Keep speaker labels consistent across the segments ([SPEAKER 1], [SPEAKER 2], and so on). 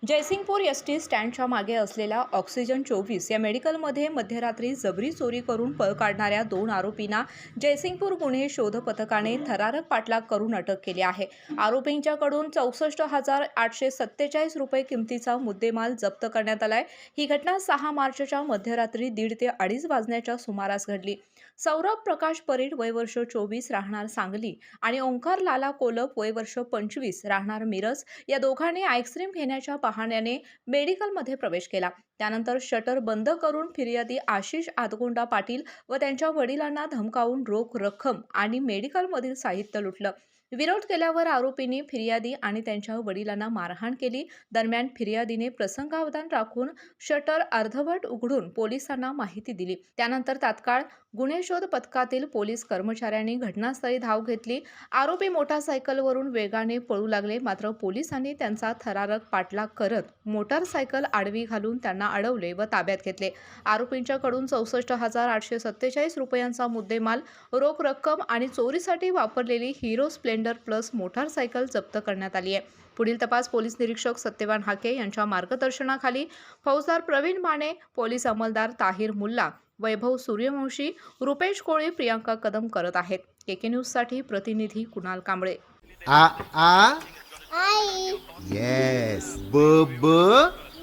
[SPEAKER 1] Jaysingpur ST स्टँडच्या मागे असलेल्या oxygen 24 या मेडिकलमध्ये मध्यरात्री जबरी चोरी करून पळ काढणाऱ्या 2 आरोपींना जयसिंगपूर गुन्हे शोध पथकाने थरारक पाठलाग करून अटक केली आहे। आरोपींच्याकडून 64,847 रुपये किमतीचा मुद्देमाल जप्त करण्यात आलाय। ही घटना 6 मार्चच्या मध्यरात्री 1:30 ते 2:30 वाजण्याच्या सुमारास घडली। सौरभ प्रकाश परीड वय वर्ष 24 राहणार सांगली आणि ओंकार लाला कोलप वय वर्ष 25 राहणार मिरज या दोघांनी आईस्क्रीम घेण्याच्या बहाण्याने मेडिकलमध्ये प्रवेश केला। त्यानंतर शटर बंद करून फिर्यादी आशिष आदगोंडा पाटील व त्यांच्या वडिलांना धमकावून रोख रक्कम आणि मेडिकलमधील साहित्य लुटलं। विरोध केल्यावर आरोपींनी फिर्यादी आणि त्यांच्या वडिलांना मारहाण केली। दरम्यान फिर्यादीने प्रसंगावधान राखून शटर अर्धवट उघडून पोलिसांना माहिती दिली। त्यानंतर तात्काळ गुन्हे शोध पथकातील पोलीस कर्मचाऱ्यांनी घटनास्थळी धाव घेतली। आरोपी मोटारसायकलवरून वेगाने पळू लागले, मात्र पोलिसांनी त्यांचा थरारक पाठलाग करत मोटारसायकल आडवी घालून त्यांना अडवले व ताब्यात घेतले। आरोपींच्याकडून 64,847 रुपयांचा मुद्देमाल, रोख रक्कम आणि चोरीसाठी वापरलेली हिरो स्प्लेंडर प्लस मोटारसायकल जप्त करण्यात आली आहे। पुढील तपास पोलीस निरीक्षक सत्यवान हाके यांच्या मार्गदर्शनाखाली फौजदार प्रवीण माने, पोलीस अंमलदार ताहिर मुल्ला, वैभव सूर्यवंशी, रुपेश कोळी, प्रियांका कदम करत आहेत। केके न्यूजसाठी प्रतिनिधी कुणाल कांबळे।
[SPEAKER 2] आ आ
[SPEAKER 3] आई
[SPEAKER 2] येस ब ब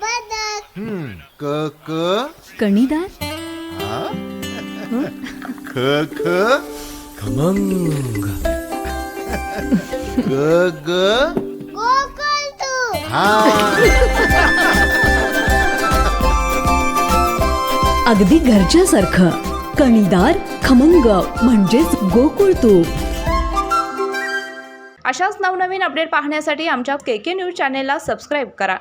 [SPEAKER 3] बदक
[SPEAKER 2] क क
[SPEAKER 4] कणीदार
[SPEAKER 2] आ ख ख
[SPEAKER 5] खमंग
[SPEAKER 2] ग ग
[SPEAKER 3] गोकुळ तू
[SPEAKER 2] हा
[SPEAKER 4] अगदी घरच्यासारखं कणीदार खमंग म्हणजेच गोकुळ तूप।
[SPEAKER 1] अशाच नवनवीन अपडेट पाहण्यासाठी आमच्या केके न्यूज चॅनेलला सबस्क्राईब करा।